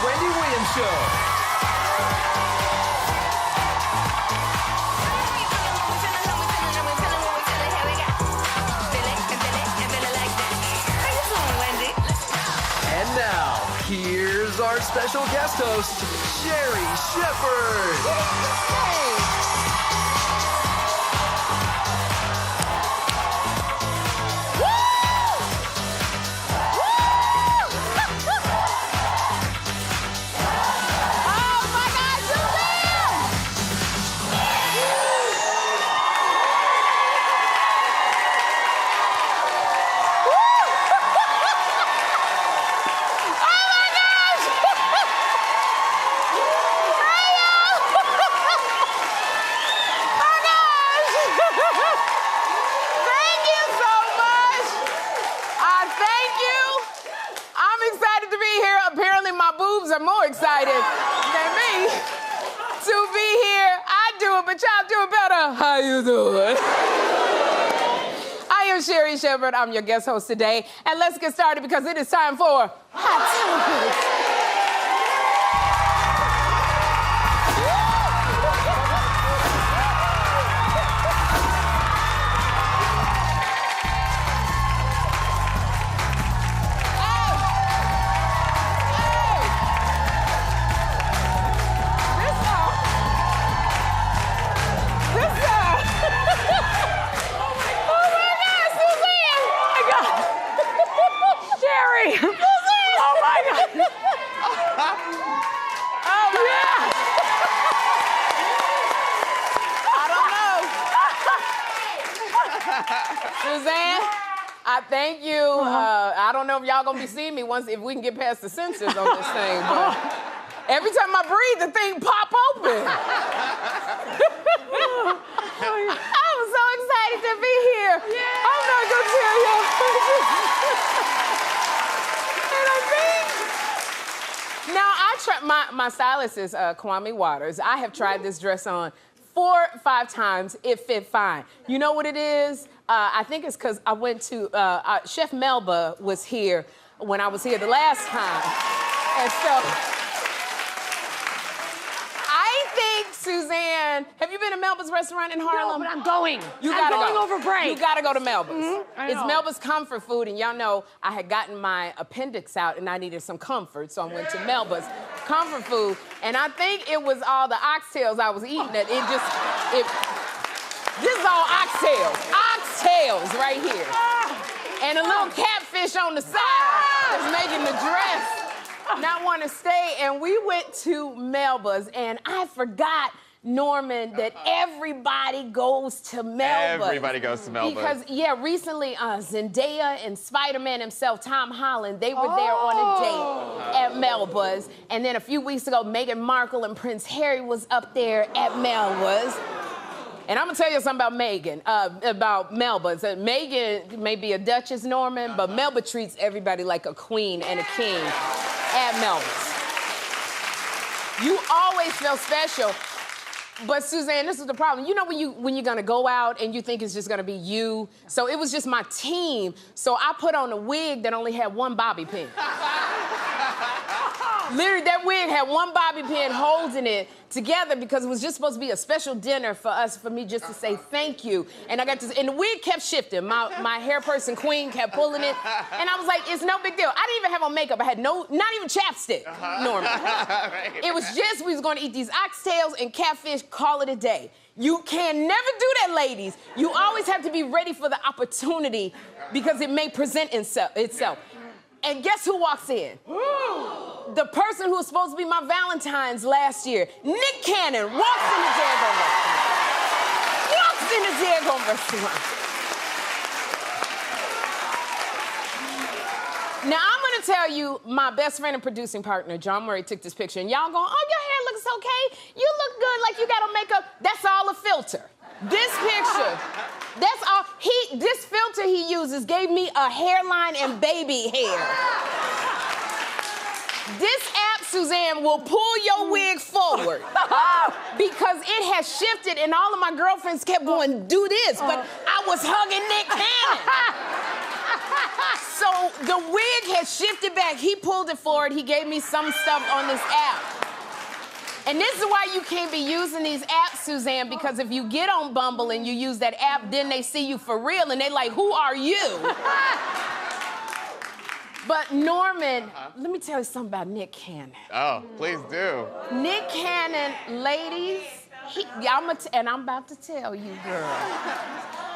Wendy Williams Show. And now, here's our special guest host, Sherri Shepherd. Are more excited than me to be here. I do it, but y'all do it better. How you doing? I am Sherri Shepherd. I'm your guest host today. And let's get started because it is time for Hot Topics. Suzanne, I thank you. I don't know if y'all gonna be seeing me if we can get past the censors on this thing, but every time I breathe, the thing pop open. I'm so excited to be here. Yeah. I'm not gonna tell y'all. And I think now my stylist is Kwame Waters. I have tried this dress on 4 or 5 times. It fit fine. You know what it is? I think it's because I went to, Chef Melba was here when I was here the last time. And so, I think, Suzanne, have you been to Melba's restaurant in Harlem? No, but I'm going. I'm going over break. You gotta go to Melba's. Mm-hmm. It's Melba's comfort food, and y'all know I had gotten my appendix out and I needed some comfort, so I went to Melba's comfort food, and I think it was all the oxtails I was eating that this is all oxtails right here. And a little catfish on the side that's making the dress not want to stay. And we went to Melba's, and I forgot, Norman, that everybody goes to Melba's. Everybody goes to Melba's. Because, recently, Zendaya and Spider-Man himself, Tom Holland, they were there on a date at Melba's. And then a few weeks ago, Meghan Markle and Prince Harry was up there at Melba's. And I'm gonna tell you something about Melba's. Meghan may be a duchess, Norman, but Melba treats everybody like a queen and a king at Melba's. You always feel special. But Suzanne, this is the problem. You know when you're gonna go out and you think it's just gonna be you? So it was just my team. So I put on a wig that only had 1 bobby pin. Literally, that wig had 1 bobby pin holding it together because it was just supposed to be a special dinner for me just to say thank you. And I got to, and the wig kept shifting. My hair person, Queen, kept pulling it. And I was like, it's no big deal. I didn't even have on makeup. I had not even chapstick, Norman. Right. It was just, we was gonna eat these oxtails and catfish, call it a day. You can never do that, ladies. You always have to be ready for the opportunity because it may present itself. And guess who walks in? The person who was supposed to be my Valentine's last year, Nick Cannon, walks in the daggone restaurant. Now, I'm gonna tell you, my best friend and producing partner, John Murray, took this picture, and y'all going, oh, your hair looks okay. You look good, like you got on makeup. That's all a filter. This picture, that's all. This filter he uses gave me a hairline and baby hair. This app, Suzanne, will pull your wig forward because it has shifted, and all of my girlfriends kept going, do this, but I was hugging Nick Cannon. So the wig had shifted back. He pulled it forward. He gave me some stuff on this app. And this is why you can't be using these apps, Suzanne, because if you get on Bumble and you use that app, then they see you for real and they like, who are you? But Norman, let me tell you something about Nick Cannon. Oh, please do. Nick Cannon, ladies, I'm about to tell you, girl.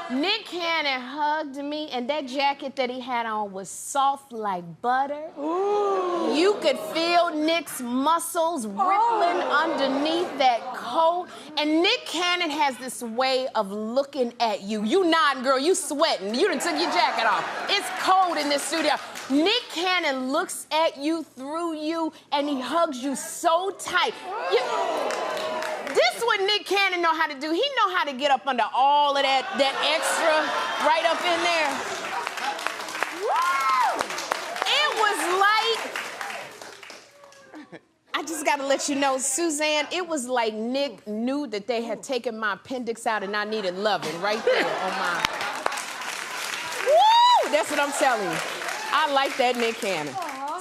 Nick Cannon hugged me, and that jacket that he had on was soft like butter. Ooh. You could feel Nick's muscles rippling underneath that coat. And Nick Cannon has this way of looking at you. You nodding, girl, you sweating. You done took your jacket off. It's cold in this studio. Nick Cannon looks at you through you, and he hugs you so tight. This is what Nick Cannon know how to do. He know how to get up under all of that extra right up in there. Woo! It was like, I just gotta let you know, Suzanne, it was like Nick knew that they had taken my appendix out and I needed loving right there on my... Woo! That's what I'm telling you. I like that Nick Cannon.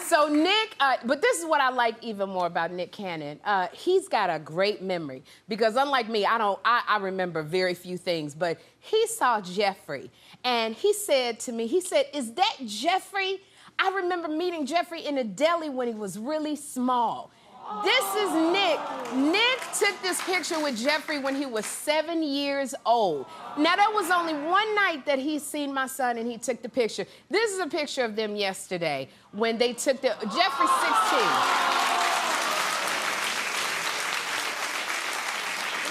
So Nick, but this is what I like even more about Nick Cannon. He's got a great memory because unlike me, I remember very few things, but he saw Jeffrey and he said to me, is that Jeffrey? I remember meeting Jeffrey in a deli when he was really small. This is Nick. Nick took this picture with Jeffrey when he was 7 years old. Now, that was only one night that he seen my son and he took the picture. This is a picture of them yesterday when they took Jeffrey's 16.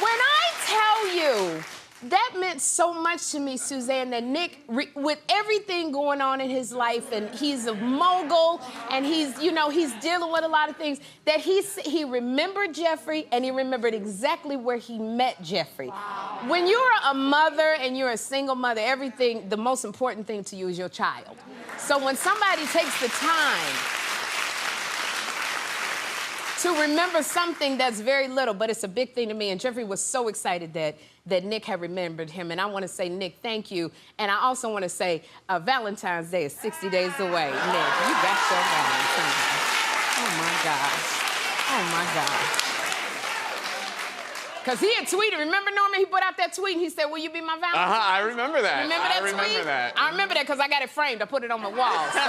When I tell you, that meant so much to me, Suzanne, that Nick, with everything going on in his life, and he's a mogul, and he's dealing with a lot of things, that he remembered Jeffrey, and he remembered exactly where he met Jeffrey. Wow. When you're a mother and you're a single mother, the most important thing to you is your child. So when somebody takes the time to remember something that's very little, but it's a big thing to me, and Jeffrey was so excited that Nick had remembered him. And I want to say, Nick, thank you. And I also want to say Valentine's Day is 60 days away. Nick, you got your Valentine's. Oh, my gosh. Oh, my gosh. Because he had tweeted. Remember, Norman, he put out that tweet, and he said, will you be my Valentine? I remember that. Remember that tweet? I remember that. I remember that because I got it framed. I put it on my wall, so.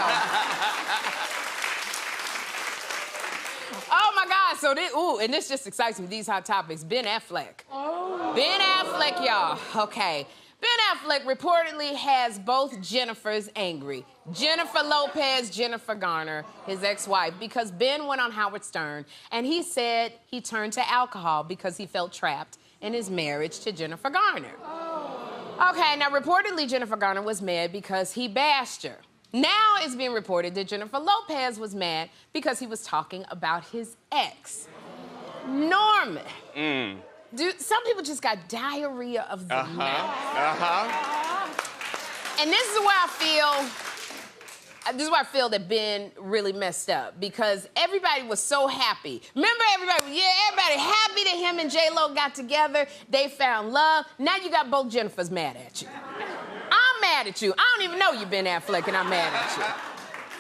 Oh, my God. So and this just excites me, these hot topics. Ben Affleck. Oh. Ben Affleck, y'all. Okay. Ben Affleck reportedly has both Jennifers angry. Jennifer Lopez, Jennifer Garner, his ex-wife, because Ben went on Howard Stern and he said he turned to alcohol because he felt trapped in his marriage to Jennifer Garner. Oh. Okay, now reportedly Jennifer Garner was mad because he bashed her. Now it's being reported that Jennifer Lopez was mad because he was talking about his ex. Norman. Dude, some people just got diarrhea of the mouth. And this is where I feel that Ben really messed up because everybody was so happy. Remember everybody happy that him and J-Lo got together. They found love. Now you got both Jennifers mad at you. I'm mad at you. I don't even know you, Ben Affleck, and I'm mad at you.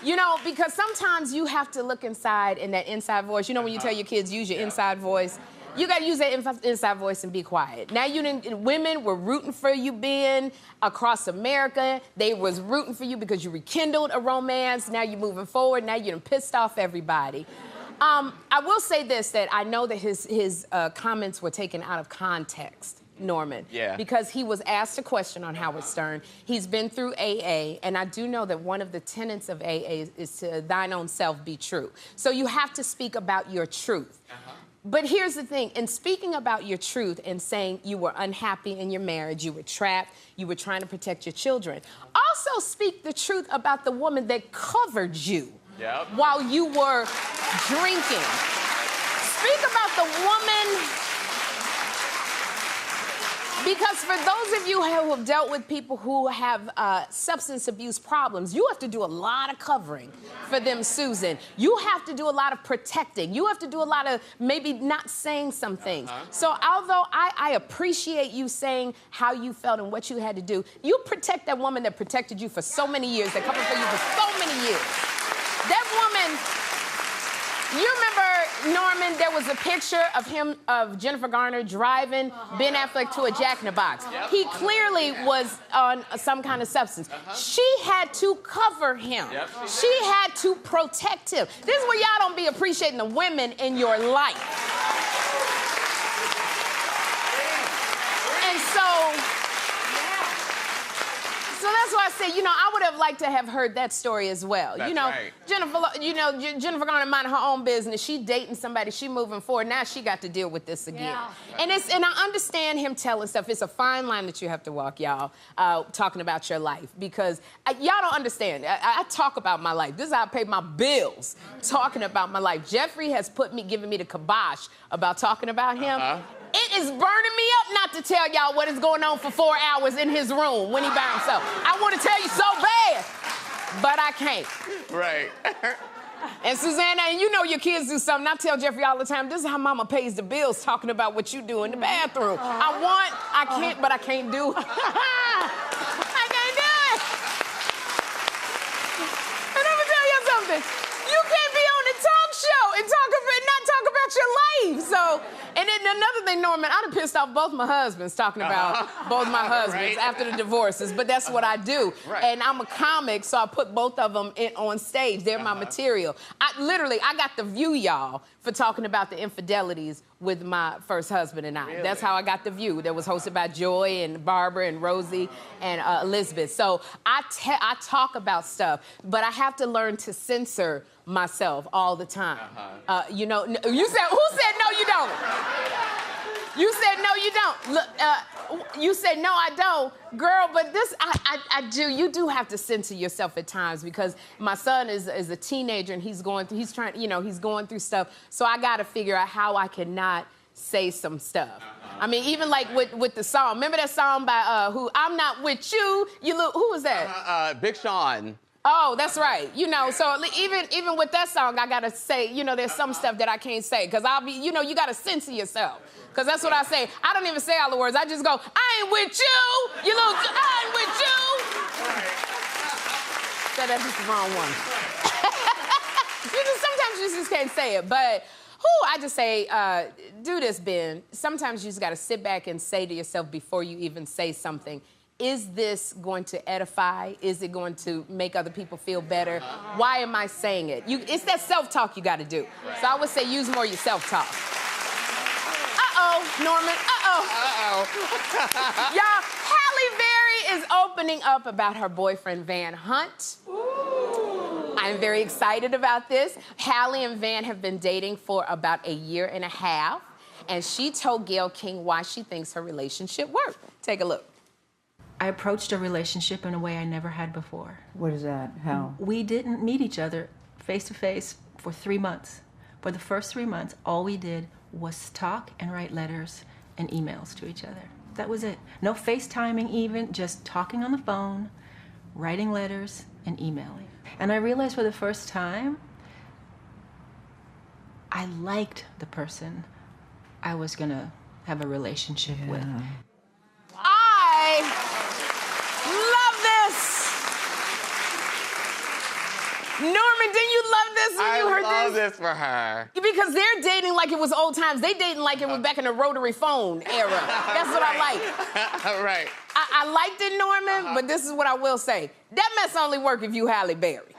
You know, because sometimes you have to look inside in that inside voice. You know when you tell your kids, use your inside voice? You got to use that inside voice and be quiet. Now, women were rooting for you, Ben, across America. They was rooting for you because you rekindled a romance. Now you're moving forward. Now you done pissed off everybody. I will say this, that I know that his comments were taken out of context. Norman. Yeah. Because he was asked a question on Howard Stern. He's been through AA, and I do know that one of the tenets of AA is to thine own self be true. So you have to speak about your truth. But here's the thing, in speaking about your truth and saying you were unhappy in your marriage, you were trapped, you were trying to protect your children, also speak the truth about the woman that covered you while you were drinking. Speak about the woman Because for those of you who have dealt with people who have substance abuse problems, you have to do a lot of covering for them, Susan. You have to do a lot of protecting. You have to do a lot of maybe not saying some things. So although I appreciate you saying how you felt and what you had to do, you protect that woman that protected you for so many years, that covered for you for so many years. That woman, you remember, Norman, there was a picture of him, of Jennifer Garner driving Ben Affleck to a Jack in the Box. He clearly was on some kind of substance. She had to cover him. She had to protect him. This is where y'all don't be appreciating the women in your life. And so that's why I say, you know, I would have liked to have heard that story as well. That's you know, right. Jennifer Garner minding her own business. She dating somebody. She moving forward. Now she got to deal with this again. Yeah. And I understand him telling stuff. It's a fine line that you have to walk, y'all, talking about your life, because y'all don't understand. I talk about my life. This is how I pay my bills, talking about my life. Jeffrey has given me the kibosh about talking about him. It is burning me up not to tell y'all what is going on for 4 hours in his room when he by himself. I want to tell you so bad, but I can't. Right. And Susanna, and you know your kids do something. I tell Jeffrey all the time, this is how mama pays the bills, talking about what you do in the bathroom. I can't, but I can't do it. I can't do it. And I'm gonna tell you something. You can't be on the talk show and not talk about your life. So, and then another thing, Norman, I'd have pissed off both my husbands talking about both my husbands after the divorces, but that's what I do. And I'm a comic, so I put both of them on stage. They're my material. I got the View, y'all, for talking about the infidelities with my first husband and I. Really? That's how I got the View. That was hosted by Joy and Barbara and Rosie and Elizabeth. So I talk about stuff, but I have to learn to censor myself all the time. You know, who said no, you don't? You said no, you don't. Look, you said no, I don't, girl. But this, I do. You do have to censor yourself at times, because my son is a teenager and he's going through stuff. So I got to figure out how I cannot say some stuff. I mean, even like with the song. Remember that song by who? I'm not with you. Who was that? Big Sean. Oh, that's right. You know, so even with that song, I gotta say, you know, there's some stuff that I can't say, because I'll be, you know, you gotta censor yourself. Because that's what I say. I don't even say all the words. I just go, I ain't with you. I ain't with you. Said that's just the wrong one. Sometimes you just can't say it, but I just say, do this, Ben. Sometimes you just gotta sit back and say to yourself before you even say something, is this going to edify? Is it going to make other people feel better? Why am I saying it? It's that self-talk you got to do. So I would say use more of your self-talk. Norman. Y'all, Halle Berry is opening up about her boyfriend, Van Hunt. I'm very excited about this. Halle and Van have been dating for about 1.5 years, and she told Gayle King why she thinks her relationship worked. Take a look. I approached a relationship in a way I never had before. What is that? How? We didn't meet each other face to face for 3 months. For the first 3 months, all we did was talk and write letters and emails to each other. That was it. No FaceTiming even, just talking on the phone, writing letters and emailing. And I realized for the first time, I liked the person I was gonna have a relationship with. I love this. Norman, didn't you love this when you heard this? I love this for her. Because they're dating like it was old times. They dating like it was back in the rotary phone era. That's what I like. Right. I liked it, Norman, but this is what I will say. That mess only work if you Halle Berry.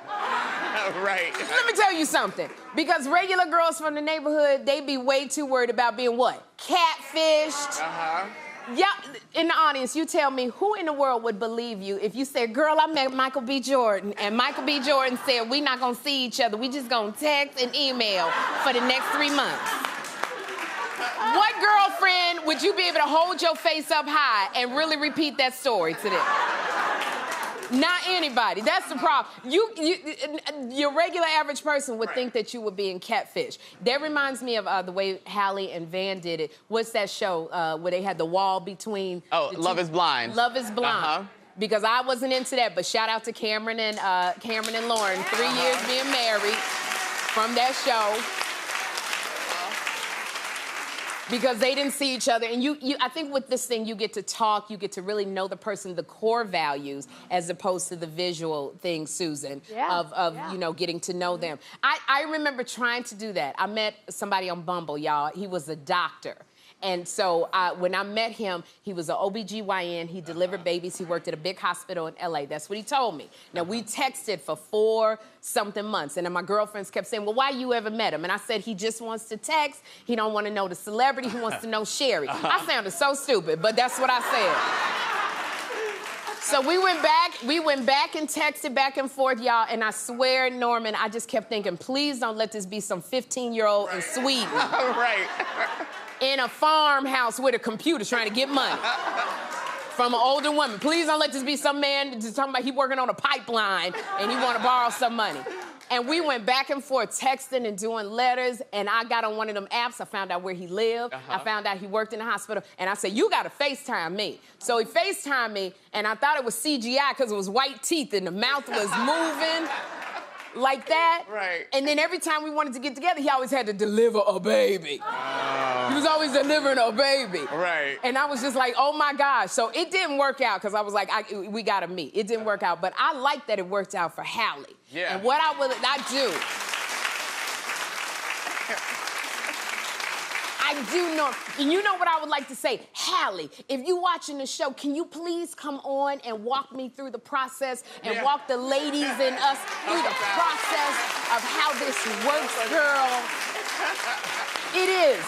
Right. Let me tell you something. Because regular girls from the neighborhood, they be way too worried about being what? Catfished. Yeah, in the audience, you tell me who in the world would believe you if you said, girl, I met Michael B. Jordan, and Michael B. Jordan said, we not gonna see each other, we just gonna text and email for the next 3 months. What girlfriend would you be able to hold your face up high and really repeat that story to them? Not anybody. That's the problem. Your regular average person would think that you were being catfish. That reminds me of the way Halle and Van did it. What's that show where they had the wall between? Oh, Love is Blind. Love is Blind. Because I wasn't into that, but shout out to Cameron and Lauren. 3 years being married from that show. Because they didn't see each other. And I think with this thing, you get to talk, you get to really know the person, the core values, as opposed to the visual thing, Susan, of you know, getting to know them. I remember trying to do that. I met somebody on Bumble, y'all. He was a doctor. And so when I met him, he was an OBGYN. He delivered babies. He worked at a big hospital in LA. That's what he told me. Now, we texted for 4-something months. And then my girlfriends kept saying, well, why you ever met him? And I said, he just wants to text. He don't want to know the celebrity. He wants to know Sherri. I sounded so stupid, but that's what I said. So we went back and texted back and forth, y'all. And I swear, Norman, I just kept thinking, please don't let this be some 15-year-old in Sweden. Right. In a farmhouse with a computer trying to get money from an older woman. Please don't let this be some man just talking about he working on a pipeline and he want to borrow some money. And we went back and forth texting and doing letters, and I got on one of them apps. I found out where he lived. I found out he worked in the hospital, and I said, you got to FaceTime me. So he FaceTimed me, and I thought it was CGI because it was white teeth and the mouth was moving. Like that. Right. And then every time we wanted to get together, he always had to deliver a baby. He was always delivering a baby. Right. And I was just like, oh my gosh. So it didn't work out because I was like, we gotta meet. It didn't work out, but I like that it worked out for Halle. Yeah. And what I do know, and you know what I would like to say? Halle, if you watching the show, can you please come on and walk me through the process and walk the ladies and us through the process of how this works, girl? It is.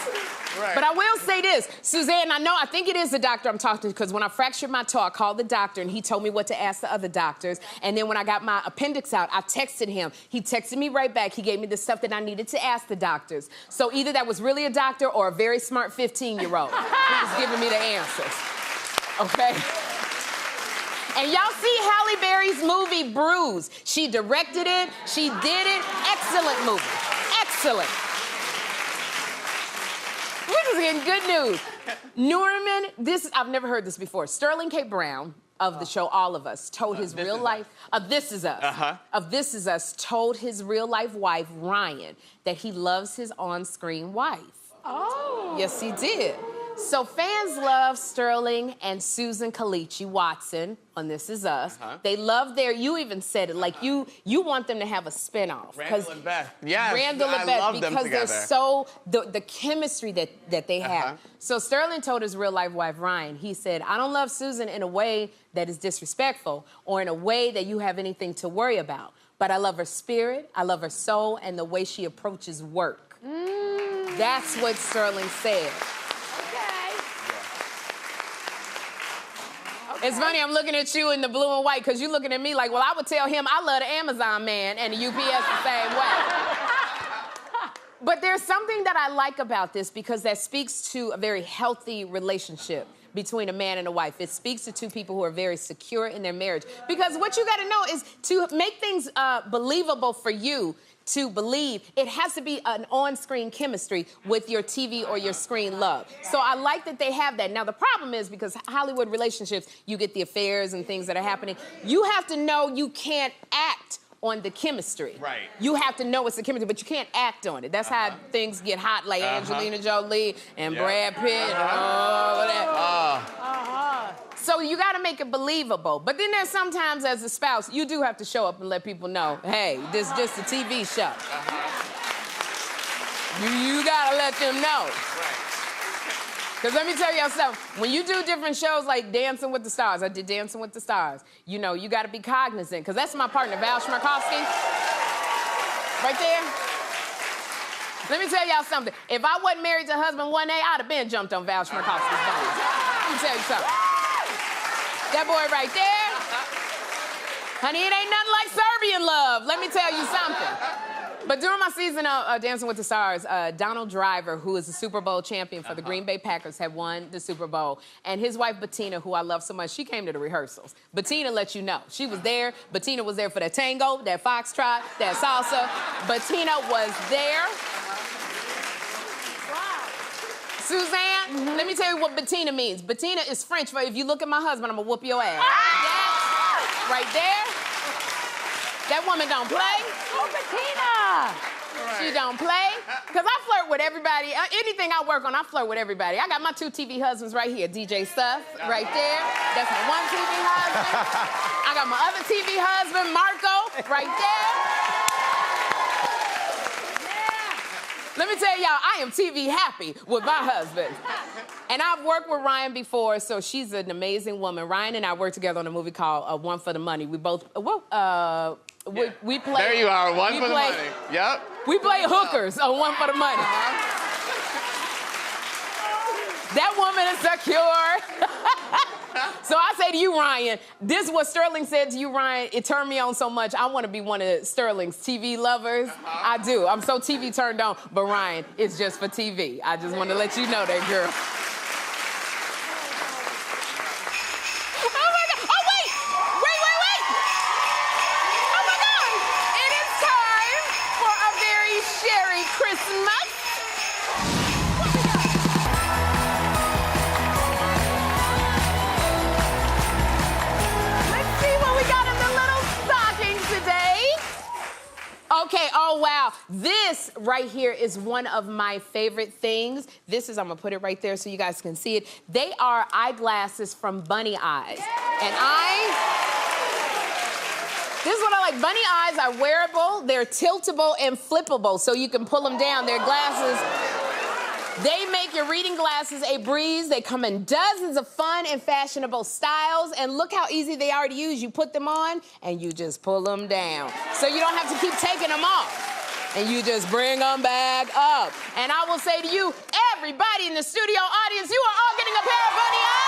Right. But I will say this, Suzanne, I think it is the doctor I'm talking to, because when I fractured my toe, I called the doctor and he told me what to ask the other doctors. And then when I got my appendix out, I texted him. He texted me right back. He gave me the stuff that I needed to ask the doctors. So either that was really a doctor or a very smart 15-year-old who was giving me the answers. Okay? And y'all see Halle Berry's movie, Bruise. She directed it. She did it. Excellent movie. Excellent. We're just getting good news. Norman, I've never heard this before. Sterling K. Brown of the show All of Us told his real life, of This Is Us, of This Is Us, told his real life wife, Ryan, that he loves his on-screen wife. Oh. Yes, he did. So fans love Sterling and Susan Kalichi Watson on This Is Us. They love you even said it, like you want them to have a spinoff. Randall and Beth. Yes, Randall and Beth, love them because together. they're so, the chemistry that they have. So Sterling told his real life wife, Ryan, he said, I don't love Susan in a way that is disrespectful or in a way that you have anything to worry about. But I love her spirit, I love her soul, and the way she approaches work. That's what Sterling said. It's funny, I'm looking at you in the blue and white because you're looking at me like, well, I would tell him I love the Amazon man and the UPS the same way. But there's something that I like about this because that speaks to a very healthy relationship between a man and a wife. It speaks to two people who are very secure in their marriage. Because what you gotta know is to make things believable for you, to believe, it has to be an on-screen chemistry with your TV or your screen love. So I like that they have that. Now, the problem is because Hollywood relationships, you get the affairs and things that are happening. You have to know you can't act on the chemistry. Right. You have to know it's the chemistry, but you can't act on it. That's how things get hot, like Angelina Jolie and Brad Pitt and all of that. So you got to make it believable. But then there's sometimes, as a spouse, you do have to show up and let people know, hey, this is just a TV show. You got to let them know. Because let me tell y'all something. When you do different shows like Dancing with the Stars, I did Dancing with the Stars, you know, you got to be cognizant. Because that's my partner, Val Schmarkowski. Right there. Let me tell y'all something. If I wasn't married to husband 1A, I'd have been jumped on Val Schmarkowski's bones. Let me tell you something. That boy right there, honey, it ain't nothing like Serbian love. Let me tell you something. But during my season of Dancing with the Stars, Donald Driver, who is the Super Bowl champion for the Green Bay Packers, had won the Super Bowl. And his wife, Bettina, who I love so much, she came to the rehearsals. Bettina let you know. She was there. Bettina was there for that tango, that foxtrot, that salsa. Bettina was there. Suzanne, let me tell you what Bettina means. Bettina is French for if you look at my husband, I'm gonna whoop your ass. That, right there. That woman don't play. Oh, Bettina! She don't play. Because I flirt with everybody. Anything I work on, I flirt with everybody. I got my 2 TV husbands right here. DJ Stuff, right there. That's my 1 TV husband. I got my other TV husband, Marco, right there. Let me tell y'all, I am TV happy with my husband. And I've worked with Ryan before, so she's an amazing woman. Ryan and I worked together on a movie called One for the Money. We both, we play. There you are, one for the money. Yep. We play hookers on One for the Money. That woman is secure. So I say to you, Ryan, this is what Sterling said to you, Ryan. It turned me on so much. I want to be one of Sterling's TV lovers. I do. I'm so TV turned on. But Ryan, it's just for TV. I just want to let you know that, girl. Okay, oh wow. This right here is one of my favorite things. This is, I'm gonna put it right there so you guys can see it. They are eyeglasses from Bunny Eyes. And this is what I like. Bunny Eyes are wearable, they're tiltable and flippable, so you can pull them down. They're glasses. They make your reading glasses a breeze. They come in dozens of fun and fashionable styles. And look how easy they are to use. You put them on and you just pull them down. So you don't have to keep taking them off. And you just bring them back up. And I will say to you, everybody in the studio audience, you are all getting a pair of Bunny Eyes.